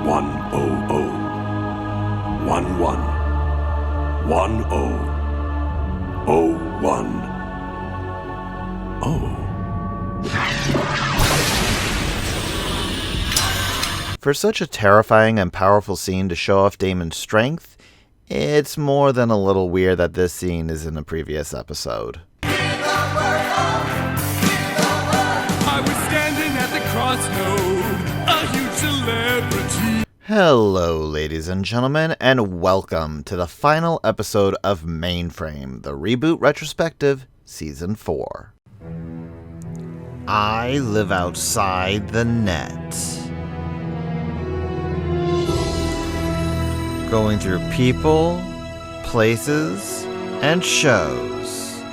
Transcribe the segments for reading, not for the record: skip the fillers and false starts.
100 11 10 01 For such a terrifying and powerful scene to show off Damon's strength, it's more than a little weird that this scene is in a previous episode. I was standing at the crossroad, a huge celebrity. Hello, ladies and gentlemen, and welcome to the final episode of Mainframe, the Reboot Retrospective, Season 4. I live outside the net. Going through people, places, and shows.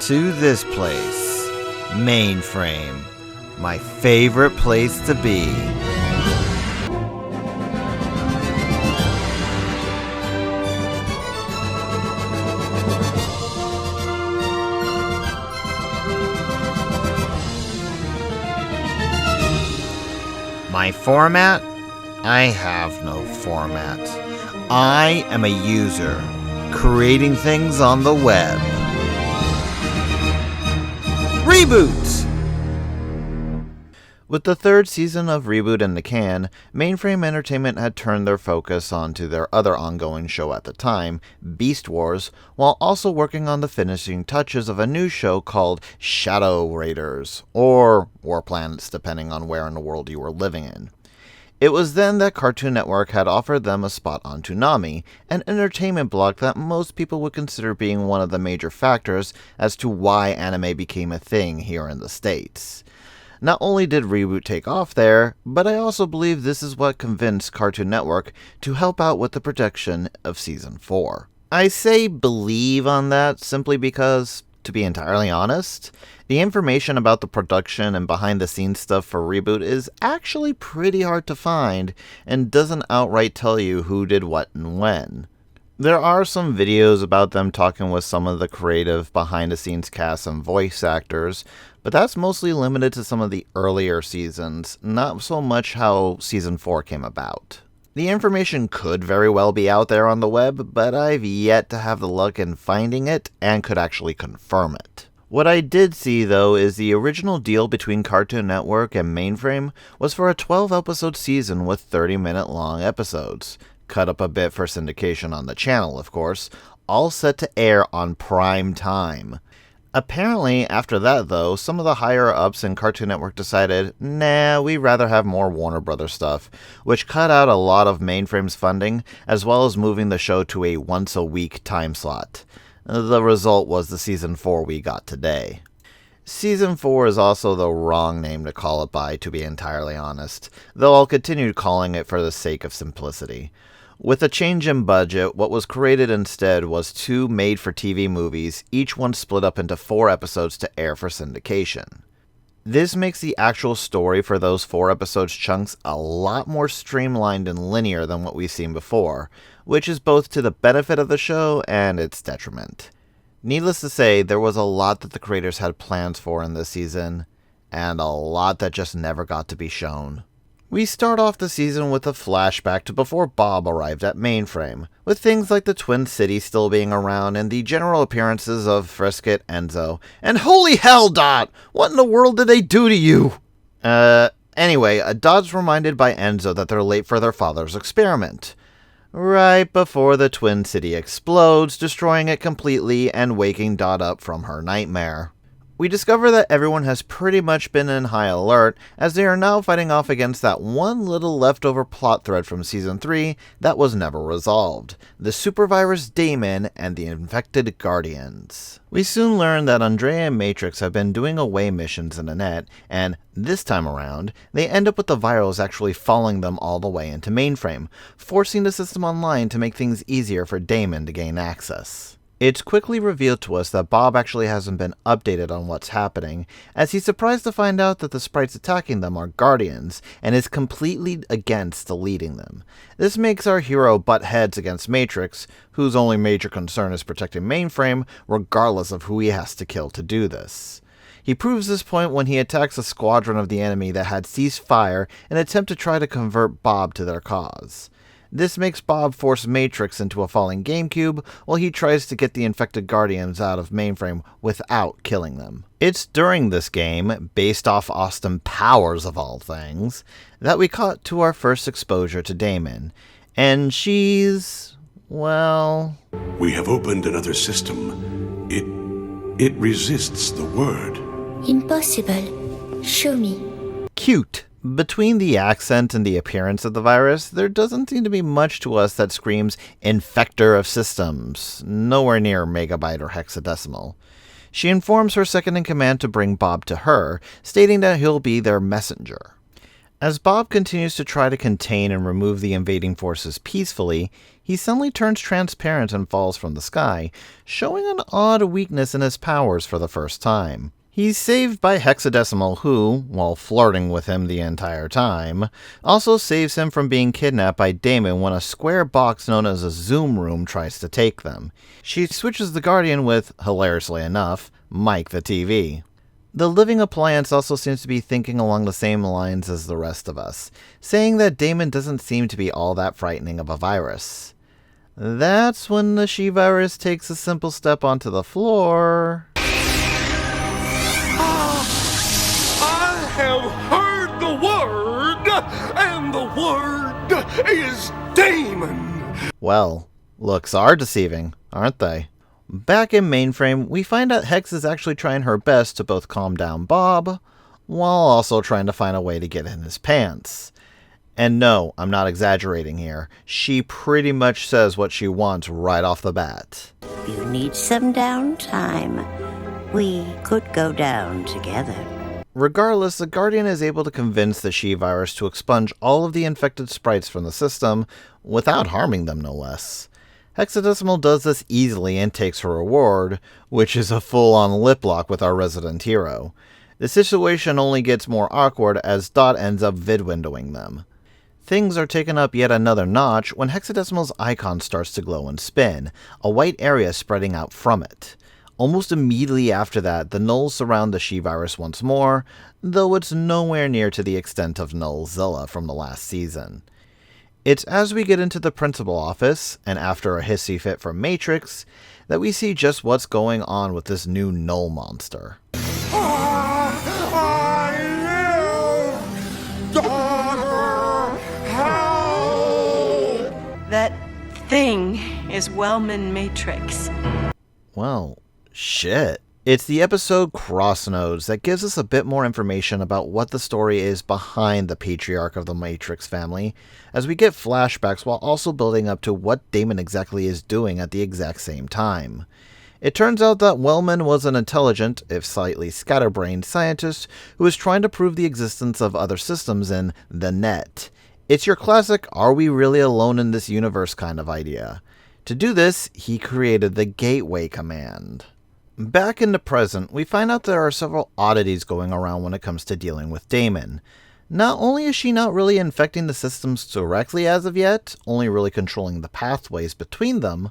To this place, Mainframe, my favorite place to be. My format? I have no format. I am a user, creating things on the web. Reboot! With the third season of Reboot in the can, Mainframe Entertainment had turned their focus onto their other ongoing show at the time, Beast Wars, while also working on the finishing touches of a new show called Shadow Raiders, or War Planets depending on where in the world you were living in. It was then that Cartoon Network had offered them a spot on Toonami, an entertainment block that most people would consider being one of the major factors as to why anime became a thing here in the States. Not only did Reboot take off there, but I also believe this is what convinced Cartoon Network to help out with the production of Season 4. I say believe on that simply because, to be entirely honest, the information about the production and behind-the-scenes stuff for Reboot is actually pretty hard to find and doesn't outright tell you who did what and when. There are some videos about them talking with some of the creative behind-the-scenes cast and voice actors, but that's mostly limited to some of the earlier seasons, not so much how Season 4 came about. The information could very well be out there on the web, but I've yet to have the luck in finding it and could actually confirm it. What I did see, though, is the original deal between Cartoon Network and Mainframe was for a 12-episode season with 30-minute long episodes, cut up a bit for syndication on the channel, of course, all set to air on prime time. Apparently, after that, though, some of the higher-ups in Cartoon Network decided, nah, we'd rather have more Warner Brothers stuff, which cut out a lot of Mainframe's funding, as well as moving the show to a once-a-week time slot. The result was the Season 4 we got today. Season 4 is also the wrong name to call it by, to be entirely honest, though I'll continue calling it for the sake of simplicity. With a change in budget, what was created instead was 2 made-for-TV movies, each one split up into 4 episodes to air for syndication. This makes the actual story for those 4 episodes chunks a lot more streamlined and linear than what we've seen before, which is both to the benefit of the show and its detriment. Needless to say, there was a lot that the creators had plans for in this season, and a lot that just never got to be shown. We start off the season with a flashback to before Bob arrived at Mainframe, with things like the Twin Cities still being around and the general appearances of Frisket, Enzo, and holy hell, Dot! What in the world did they do to you? Anyway, Dot's reminded by Enzo that they're late for their father's experiment. Right before the Twin City explodes, destroying it completely and waking Dot up from her nightmare. We discover that everyone has pretty much been in high alert, as they are now fighting off against that one little leftover plot thread from Season 3 that was never resolved, the supervirus Damon and the infected Guardians. We soon learn that Andrea and Matrix have been doing away missions in the net, and this time around, they end up with the virus actually following them all the way into Mainframe, forcing the system online to make things easier for Damon to gain access. It's quickly revealed to us that Bob actually hasn't been updated on what's happening, as he's surprised to find out that the sprites attacking them are Guardians, and is completely against deleting them. This makes our hero butt heads against Matrix, whose only major concern is protecting Mainframe, regardless of who he has to kill to do this. He proves this point when he attacks a squadron of the enemy that had ceased fire in an attempt to try to convert Bob to their cause. This makes Bob force Matrix into a falling GameCube while he tries to get the infected Guardians out of Mainframe without killing them. It's during this game, based off Austin Powers of all things, that we cut to our first exposure to Damon. And she's, well... We have opened another system. It resists the word. Impossible. Show me. Cute. Between the accent and the appearance of the virus, there doesn't seem to be much to us that screams infector of systems, nowhere near megabyte or hexadecimal. She informs her second-in-command to bring Bob to her, stating that he'll be their messenger. As Bob continues to try to contain and remove the invading forces peacefully, he suddenly turns transparent and falls from the sky, showing an odd weakness in his powers for the first time. He's saved by Hexadecimal who, while flirting with him the entire time, also saves him from being kidnapped by Damon when a square box known as a Zoom room tries to take them. She switches the Guardian with, hilariously enough, Mike the TV. The living appliance also seems to be thinking along the same lines as the rest of us, saying that Damon doesn't seem to be all that frightening of a virus. That's when the she-virus takes a simple step onto the floor... I have heard the word, and the word is Damon. Well, looks are deceiving, aren't they? Back in Mainframe, we find out Hex is actually trying her best to both calm down Bob, while also trying to find a way to get in his pants. And no, I'm not exaggerating here. She pretty much says what she wants right off the bat. You need some downtime. We could go down together. Regardless, the Guardian is able to convince the she-virus to expunge all of the infected sprites from the system, without harming them no less. Hexadecimal does this easily and takes her reward, which is a full-on lip lock with our resident hero. The situation only gets more awkward as Dot ends up vid-windowing them. Things are taken up yet another notch when Hexadecimal's icon starts to glow and spin, a white area spreading out from it. Almost immediately after that, the nulls surround the she-virus once more, though it's nowhere near to the extent of Nullzilla from the last season. It's as we get into the principal office, and after a hissy fit from Matrix, that we see just what's going on with this new null monster. That thing is Wellman Matrix. Well, shit. It's the episode Crossnodes that gives us a bit more information about what the story is behind the patriarch of the Matrix family, as we get flashbacks while also building up to what Damon exactly is doing at the exact same time. It turns out that Wellman was an intelligent, if slightly scatterbrained, scientist who was trying to prove the existence of other systems in the net. It's your classic, are we really alone in this universe kind of idea. To do this, he created the Gateway command. Back in the present, we find out there are several oddities going around when it comes to dealing with Damon. Not only is she not really infecting the systems directly as of yet, only really controlling the pathways between them,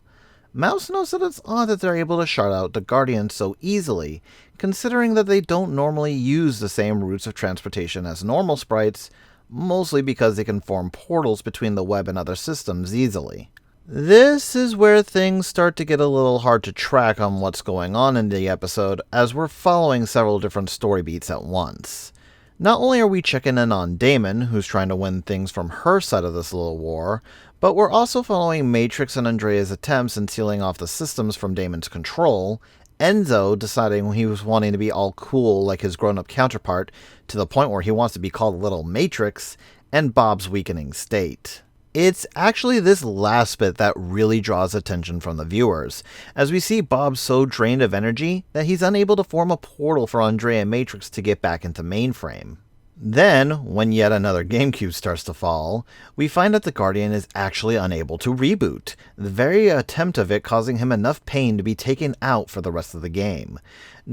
Mouse knows that it's odd that they're able to shut out the Guardians so easily, considering that they don't normally use the same routes of transportation as normal sprites, mostly because they can form portals between the web and other systems easily. This is where things start to get a little hard to track on what's going on in the episode, as we're following several different story beats at once. Not only are we checking in on Damon, who's trying to win things from her side of this little war, but we're also following Matrix and Andrea's attempts in sealing off the systems from Damon's control, Enzo deciding he was wanting to be all cool like his grown-up counterpart, to the point where he wants to be called Little Matrix, and Bob's weakening state. It's actually this last bit that really draws attention from the viewers, as we see Bob so drained of energy that he's unable to form a portal for Andrea and Matrix to get back into Mainframe. Then, when yet another GameCube starts to fall, we find that the Guardian is actually unable to reboot, the very attempt of it causing him enough pain to be taken out for the rest of the game.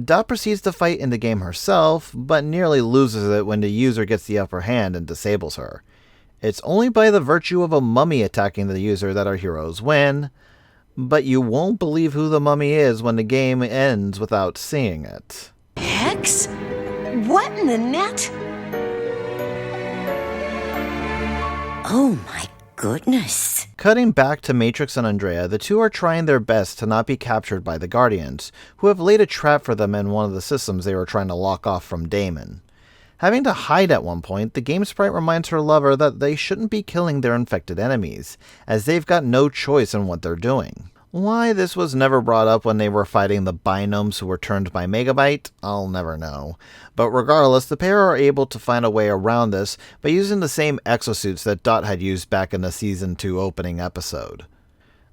Dot proceeds to fight in the game herself, but nearly loses it when the user gets the upper hand and disables her. It's only by the virtue of a mummy attacking the user that our heroes win, but you won't believe who the mummy is when the game ends without seeing it. Hex? What in the net? Oh my goodness. Cutting back to Matrix and Andrea, the two are trying their best to not be captured by the Guardians, who have laid a trap for them in one of the systems they were trying to lock off from Damon. Having to hide at one point, the game sprite reminds her lover that they shouldn't be killing their infected enemies, as they've got no choice in what they're doing. Why this was never brought up when they were fighting the binomes who were turned by Megabyte, I'll never know. But regardless, the pair are able to find a way around this by using the same exosuits that Dot had used back in the Season 2 opening episode.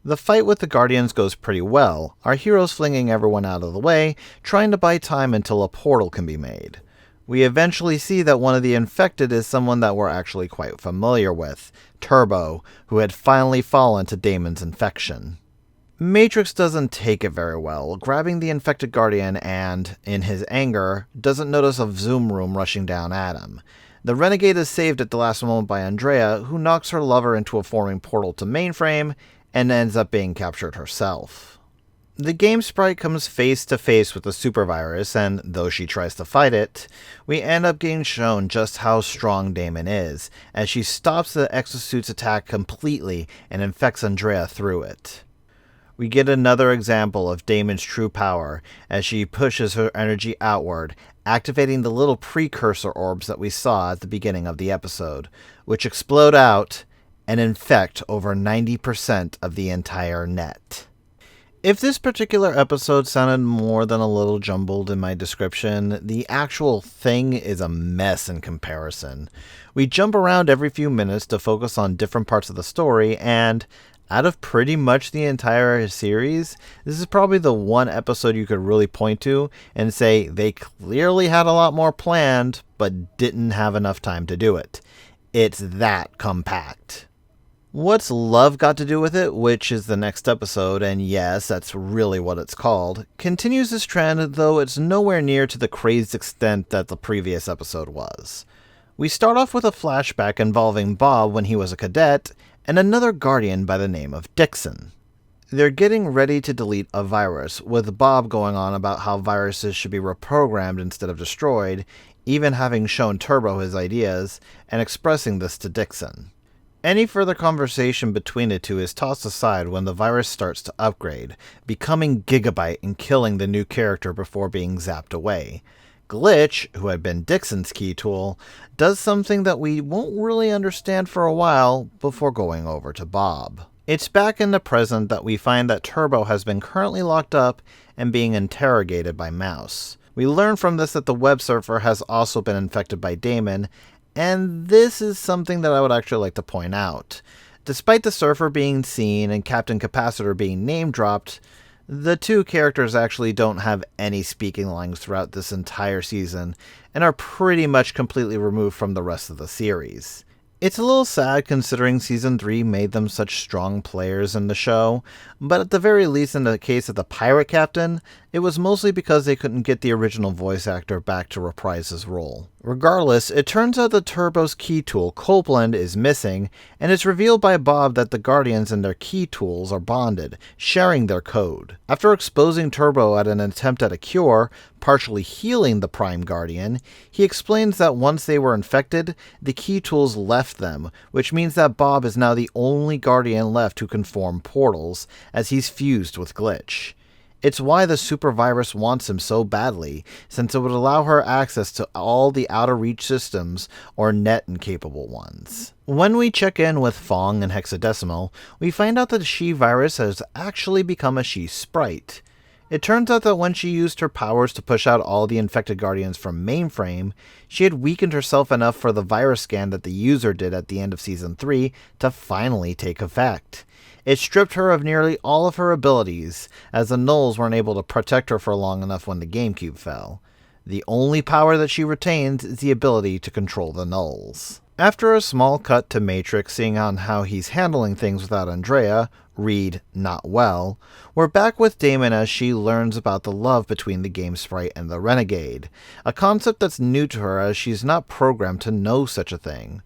The fight with the Guardians goes pretty well, our heroes flinging everyone out of the way, trying to buy time until a portal can be made. We eventually see that one of the infected is someone that we're actually quite familiar with, Turbo, who had finally fallen to Damon's infection. Matrix doesn't take it very well, grabbing the infected Guardian and, in his anger, doesn't notice a Zoom room rushing down at him. The Renegade is saved at the last moment by Andrea, who knocks her lover into a forming portal to Mainframe, and ends up being captured herself. The game sprite comes face to face with the super virus, and though she tries to fight it, we end up getting shown just how strong Damon is, as she stops the exosuit's attack completely and infects Andrea through it. We get another example of Damon's true power as she pushes her energy outward, activating the little precursor orbs that we saw at the beginning of the episode, which explode out and infect over 90% of the entire net. If this particular episode sounded more than a little jumbled in my description, the actual thing is a mess in comparison. We jump around every few minutes to focus on different parts of the story, and out of pretty much the entire series, this is probably the one episode you could really point to and say they clearly had a lot more planned, but didn't have enough time to do it. It's that compact. What's Love Got to Do with It, which is the next episode, and yes, that's really what it's called, continues this trend, though it's nowhere near to the crazed extent that the previous episode was. We start off with a flashback involving Bob when he was a cadet, and another Guardian by the name of Dixon. They're getting ready to delete a virus, with Bob going on about how viruses should be reprogrammed instead of destroyed, even having shown Turbo his ideas, and expressing this to Dixon. Any further conversation between the two is tossed aside when the virus starts to upgrade, becoming Gigabyte and killing the new character before being zapped away. Glitch, who had been Dixon's key tool, does something that we won't really understand for a while before going over to Bob. It's back in the present that we find that Turbo has been currently locked up and being interrogated by Mouse. We learn from this that the web surfer has also been infected by Damon, and this is something that I would actually like to point out. Despite the surfer being seen and Captain Capacitor being name-dropped, the two characters actually don't have any speaking lines throughout this entire season, and are pretty much completely removed from the rest of the series. It's a little sad considering Season 3 made them such strong players in the show, but at the very least in the case of the Pirate Captain, it was mostly because they couldn't get the original voice actor back to reprise his role. Regardless, it turns out that Turbo's key tool, Copeland, is missing, and it's revealed by Bob that the Guardians and their key tools are bonded, sharing their code. After exposing Turbo at an attempt at a cure, partially healing the Prime Guardian, he explains that once they were infected, the key tools left them, which means that Bob is now the only Guardian left who can form portals, as he's fused with Glitch. It's why the super virus wants him so badly, since it would allow her access to all the outer reach systems or net incapable ones. When we check in with Fong and Hexadecimal, we find out that the She virus has actually become a She sprite. It turns out that when she used her powers to push out all the infected Guardians from Mainframe, she had weakened herself enough for the virus scan that the user did at the end of Season 3 to finally take effect. It stripped her of nearly all of her abilities, as the Nulls weren't able to protect her for long enough when the GameCube fell. The only power that she retains is the ability to control the Nulls. After a small cut to Matrix seeing on how he's handling things without Andrea, read not well, we're back with Damon as she learns about the love between the game sprite and the Renegade, a concept that's new to her as she's not programmed to know such a thing.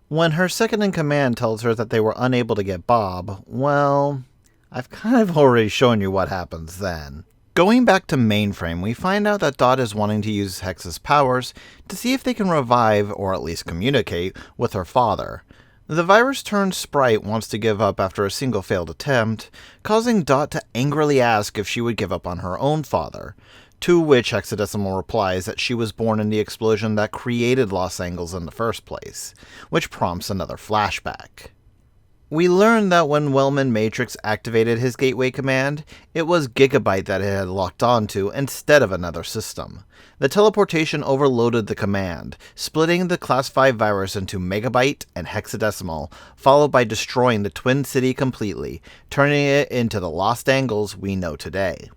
When her second-in-command tells her that they were unable to get Bob, well, I've kind of already shown you what happens then. Go Going back to Mainframe, we find out that Dot is wanting to use Hex's powers to see if they can revive, or at least communicate, with her father. The virus-turned sprite wants to give up after a single failed attempt, causing Dot to angrily ask if she would give up on her own father, to which Hexadecimal replies that she was born in the explosion that created Los Angeles in the first place, which prompts another flashback. We learn that when Wellman Matrix activated his gateway command, it was Gigabyte that it had locked onto instead of another system. The teleportation overloaded the command, splitting the Class 5 virus into Megabyte and Hexadecimal, followed by destroying the Twin City completely, turning it into the Lost Angles we know today.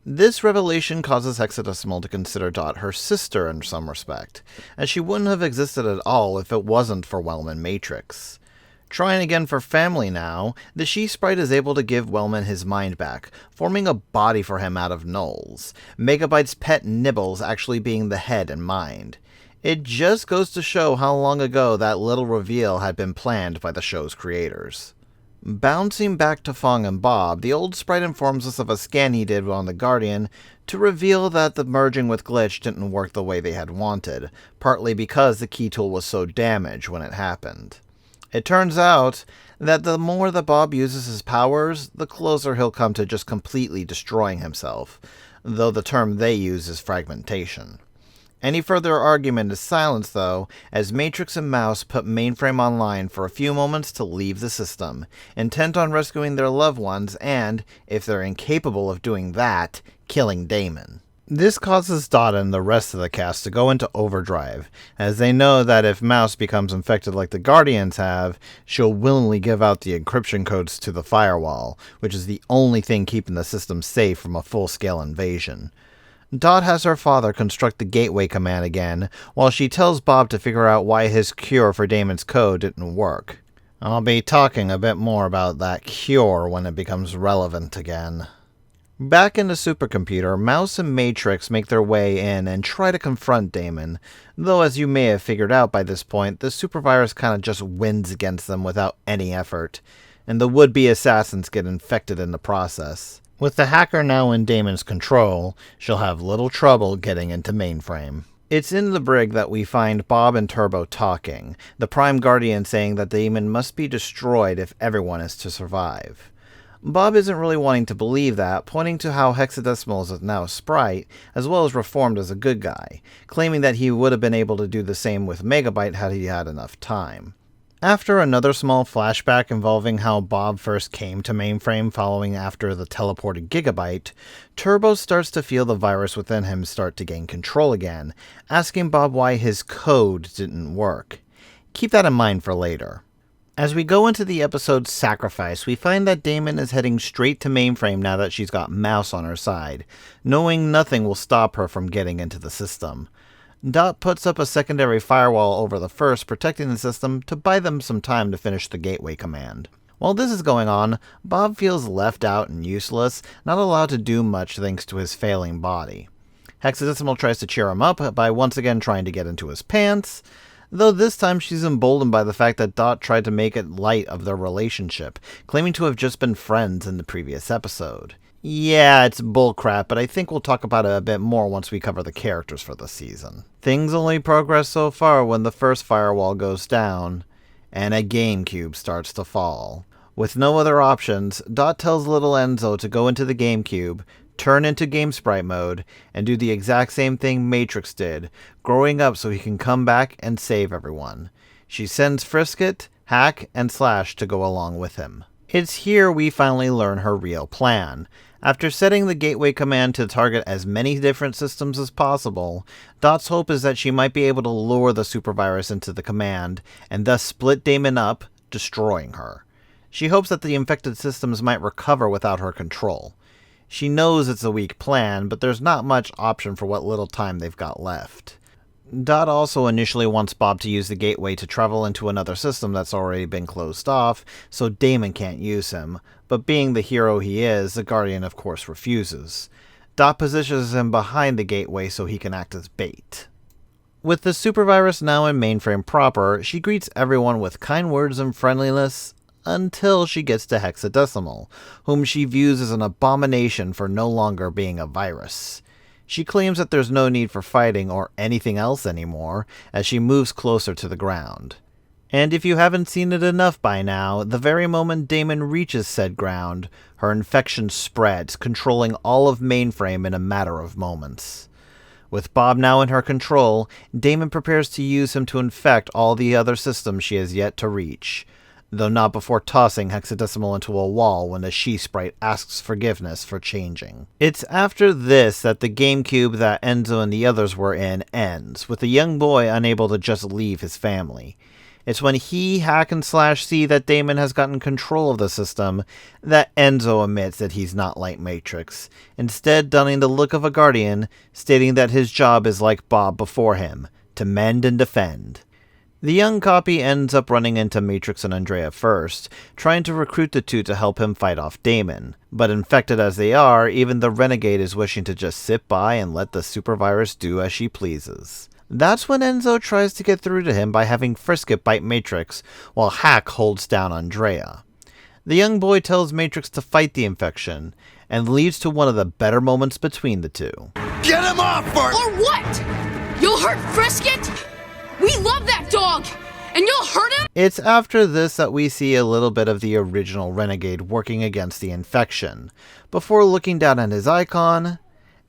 This revelation causes Hexadecimal to consider Dot her sister in some respect, as she wouldn't have existed at all if it wasn't for Wellman Matrix. Trying again for family now, the She-Sprite is able to give Wellman his mind back, forming a body for him out of nulls, Megabyte's pet Nibbles actually being the head and mind. It just goes to show how long ago that little reveal had been planned by the show's creators. Bouncing back to Fong and Bob, the old sprite informs us of a scan he did on the Guardian to reveal that the merging with Glitch didn't work the way they had wanted, partly because the key tool was so damaged when it happened. It turns out that the more that Bob uses his powers, the closer he'll come to just completely destroying himself, though the term they use is fragmentation. Any further argument is silenced, though, as Matrix and Mouse put Mainframe online for a few moments to leave the system, intent on rescuing their loved ones and, if they're incapable of doing that, killing Damon. This causes Dot and the rest of the cast to go into overdrive, as they know that if Mouse becomes infected like the Guardians have, she'll willingly give out the encryption codes to the firewall, which is the only thing keeping the system safe from a full-scale invasion. Dot has her father construct the gateway command again, while she tells Bob to figure out why his cure for Damon's code didn't work. I'll be talking a bit more about that cure when it becomes relevant again. Back in the supercomputer, Mouse and Matrix make their way in and try to confront Damon, though as you may have figured out by this point, the supervirus kinda just wins against them without any effort, and the would-be assassins get infected in the process. With the hacker now in Damon's control, she'll have little trouble getting into Mainframe. It's in the brig that we find Bob and Turbo talking, the Prime Guardian saying that Damon must be destroyed if everyone is to survive. Bob isn't really wanting to believe that, pointing to how Hexadecimal is now a sprite, as well as reformed as a good guy, claiming that he would have been able to do the same with Megabyte had he had enough time. After another small flashback involving how Bob first came to Mainframe following after the teleported Gigabyte, Turbo starts to feel the virus within him start to gain control again, asking Bob why his code didn't work. Keep that in mind for later. As we go into the episode's Sacrifice, we find that Damon is heading straight to Mainframe now that she's got Mouse on her side, knowing nothing will stop her from getting into the system. Dot puts up a secondary firewall over the first, protecting the system to buy them some time to finish the gateway command. While this is going on, Bob feels left out and useless, not allowed to do much thanks to his failing body. Hexadecimal tries to cheer him up by once again trying to get into his pants, though this time she's emboldened by the fact that Dot tried to make it light of their relationship, claiming to have just been friends in the previous episode. Yeah, it's bullcrap, but I think we'll talk about it a bit more once we cover the characters for the season. Things only progress so far when the first firewall goes down, and a GameCube starts to fall. With no other options, Dot tells little Enzo to go into the GameCube, turn into Game Sprite mode, and do the exact same thing Matrix did, growing up so he can come back and save everyone. She sends Frisket, Hack, and Slash to go along with him. It's here we finally learn her real plan. After setting the gateway command to target as many different systems as possible, Dot's hope is that she might be able to lure the supervirus into the command, and thus split Damon up, destroying her. She hopes that the infected systems might recover without her control. She knows it's a weak plan, but there's not much option for what little time they've got left. Dot also initially wants Bob to use the gateway to travel into another system that's already been closed off, so Damon can't use him, but being the hero he is, the Guardian of course refuses. Dot positions him behind the gateway so he can act as bait. With the supervirus now in Mainframe proper, she greets everyone with kind words and friendliness, until she gets to Hexadecimal, whom she views as an abomination for no longer being a virus. She claims that there's no need for fighting or anything else anymore as she moves closer to the ground. And if you haven't seen it enough by now, the very moment Damon reaches said ground, her infection spreads, controlling all of Mainframe in a matter of moments. With Bob now in her control, Damon prepares to use him to infect all the other systems she has yet to reach, though not before tossing Hexadecimal into a wall when the She-Sprite asks forgiveness for changing. It's after this that the GameCube that Enzo and the others were in ends, with the young boy unable to just leave his family. It's when he hack and slash see that Damon has gotten control of the system that Enzo admits that he's not like Matrix, instead donning the look of a guardian, stating that his job is like Bob before him, to mend and defend. The young copy ends up running into Matrix and Andrea first, trying to recruit the two to help him fight off Damon. But infected as they are, even the Renegade is wishing to just sit by and let the super virus do as she pleases. That's when Enzo tries to get through to him by having Frisket bite Matrix, while Hack holds down Andrea. The young boy tells Matrix to fight the infection, and leads to one of the better moments between the two. Get him off, Bart! Or what? You'll hurt Frisket? We love that dog! And you'll hurt him? It's after this that we see a little bit of the original Renegade working against the infection, before looking down at his icon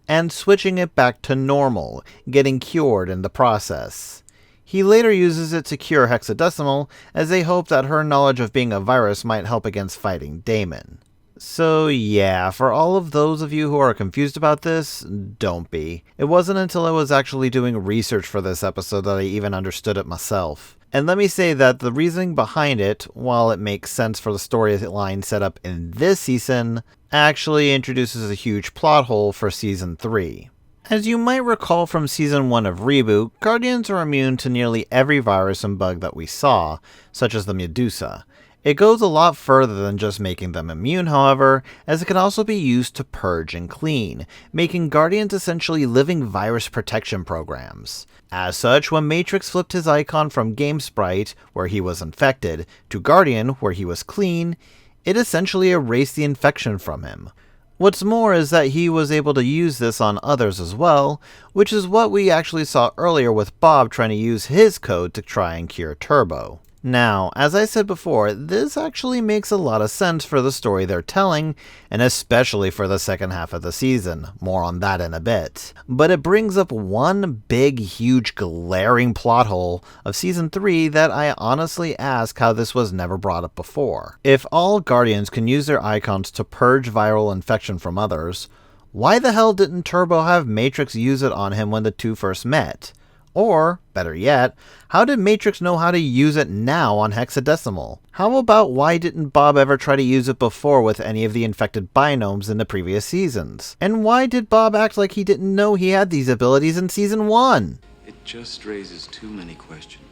and switching it back to normal, getting cured in the process. He later uses it to cure Hexadecimal, as they hope that her knowledge of being a virus might help against fighting Damon. So yeah, for all of those of you who are confused about this, don't be. It wasn't until I was actually doing research for this episode that I even understood it myself. And let me say that the reasoning behind it, while it makes sense for the storyline set up in this season, actually introduces a huge plot hole for Season 3. As you might recall from Season 1 of Reboot, Guardians are immune to nearly every virus and bug that we saw, such as the Medusa. It goes a lot further than just making them immune, however, as it can also be used to purge and clean, making Guardians essentially living virus protection programs. As such, when Matrix flipped his icon from Game Sprite, where he was infected, to Guardian, where he was clean, it essentially erased the infection from him. What's more is that he was able to use this on others as well, which is what we actually saw earlier with Bob trying to use his code to try and cure Turbo. Now, as I said before, this actually makes a lot of sense for the story they're telling, and especially for the second half of the season. More on that in a bit. But it brings up one big, huge, glaring plot hole of Season 3 that I honestly ask how this was never brought up before. If all Guardians can use their icons to purge viral infection from others, why the hell didn't Turbo have Matrix use it on him when the two first met? Or, better yet, how did Matrix know how to use it now on Hexadecimal? How about why didn't Bob ever try to use it before with any of the infected binomes in the previous seasons? And why did Bob act like he didn't know he had these abilities in Season 1? It just raises too many questions.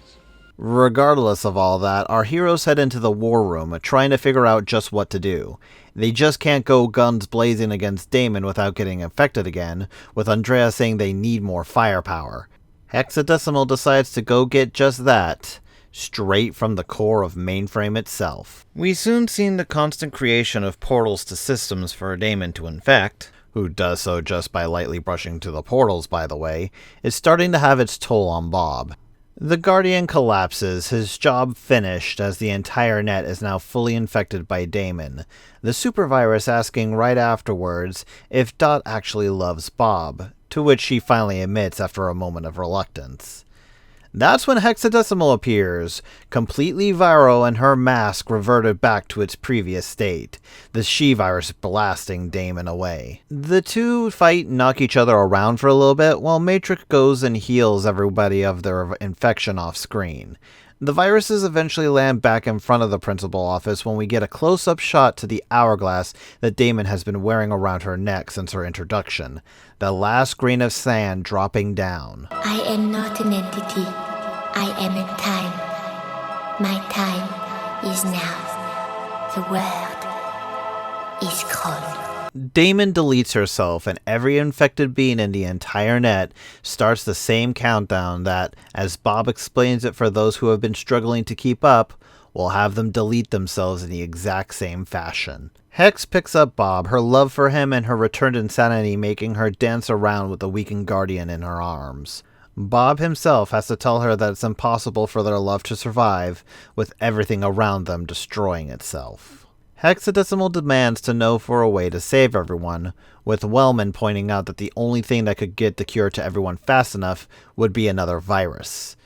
Regardless of all that, our heroes head into the war room, trying to figure out just what to do. They just can't go guns blazing against Damon without getting infected again, with Andrea saying they need more firepower. Hexadecimal decides to go get just that, straight from the core of Mainframe itself. We soon see the constant creation of portals to systems for Damon to infect, who does so just by lightly brushing to the portals by the way, is starting to have its toll on Bob. The Guardian collapses, his job finished as the entire net is now fully infected by Damon, the supervirus asking right afterwards if Dot actually loves Bob, to which she finally admits after a moment of reluctance. That's when Hexadecimal appears, completely viral and her mask reverted back to its previous state, the She-Virus blasting Damon away. The two fight and knock each other around for a little bit while Matrix goes and heals everybody of their infection off screen. The viruses eventually land back in front of the principal office when we get a close-up shot to the hourglass that Damon has been wearing around her neck since her introduction, the last grain of sand dropping down. I am not an entity. I am in time. My time is now. The world is cold. Damon deletes herself, and every infected being in the entire net starts the same countdown that, as Bob explains it for those who have been struggling to keep up, will have them delete themselves in the exact same fashion. Hex picks up Bob, her love for him and her returned insanity making her dance around with the weakened guardian in her arms. Bob himself has to tell her that it's impossible for their love to survive, with everything around them destroying itself. Hexadecimal demands to know for a way to save everyone, with Wellman pointing out that the only thing that could get the cure to everyone fast enough would be another virus.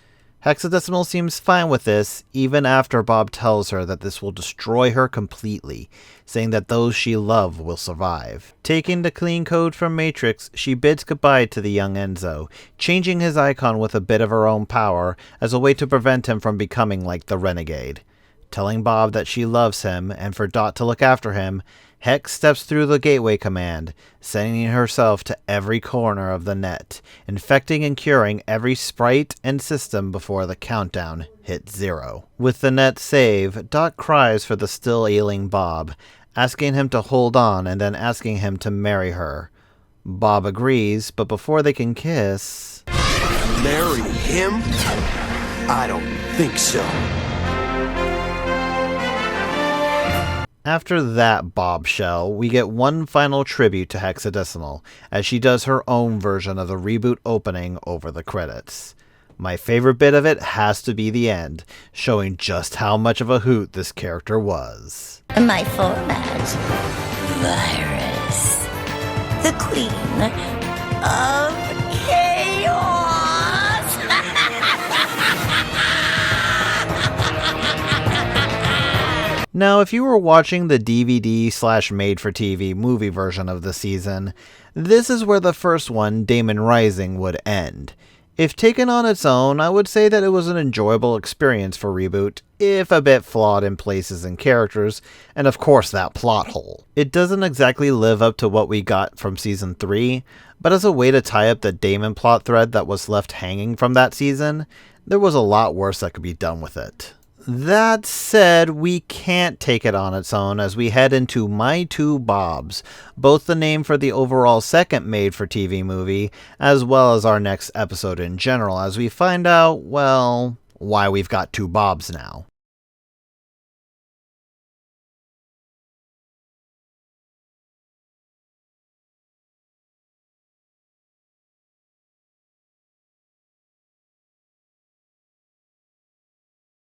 Hexadecimal seems fine with this, even after Bob tells her that this will destroy her completely, saying that those she loves will survive. Taking the clean code from Matrix, she bids goodbye to the young Enzo, changing his icon with a bit of her own power as a way to prevent him from becoming like the Renegade. Telling Bob that she loves him and for Dot to look after him, Hex steps through the gateway command, sending herself to every corner of the net, infecting and curing every sprite and system before the countdown hits 0. With the net save, Dot cries for the still ailing Bob, asking him to hold on and then asking him to marry her. Bob agrees, but before they can kiss... Marry him? I don't think so. After that bombshell, we get one final tribute to Hexadecimal, as she does her own version of the reboot opening over the credits. My favorite bit of it has to be the end, showing just how much of a hoot this character was. My format, Virus, the Queen of Chaos. Now, if you were watching the DVD/made-for-TV movie version of the season, this is where the first one, Damon Rising, would end. If taken on its own, I would say that it was an enjoyable experience for Reboot, if a bit flawed in places and characters, and of course that plot hole. It doesn't exactly live up to what we got from Season 3, but as a way to tie up the Damon plot thread that was left hanging from that season, there was a lot worse that could be done with it. That said, we can't take it on its own as we head into My Two Bobs, both the name for the overall second made-for-TV movie, as well as our next episode in general, as we find out, well, why we've got two Bobs now.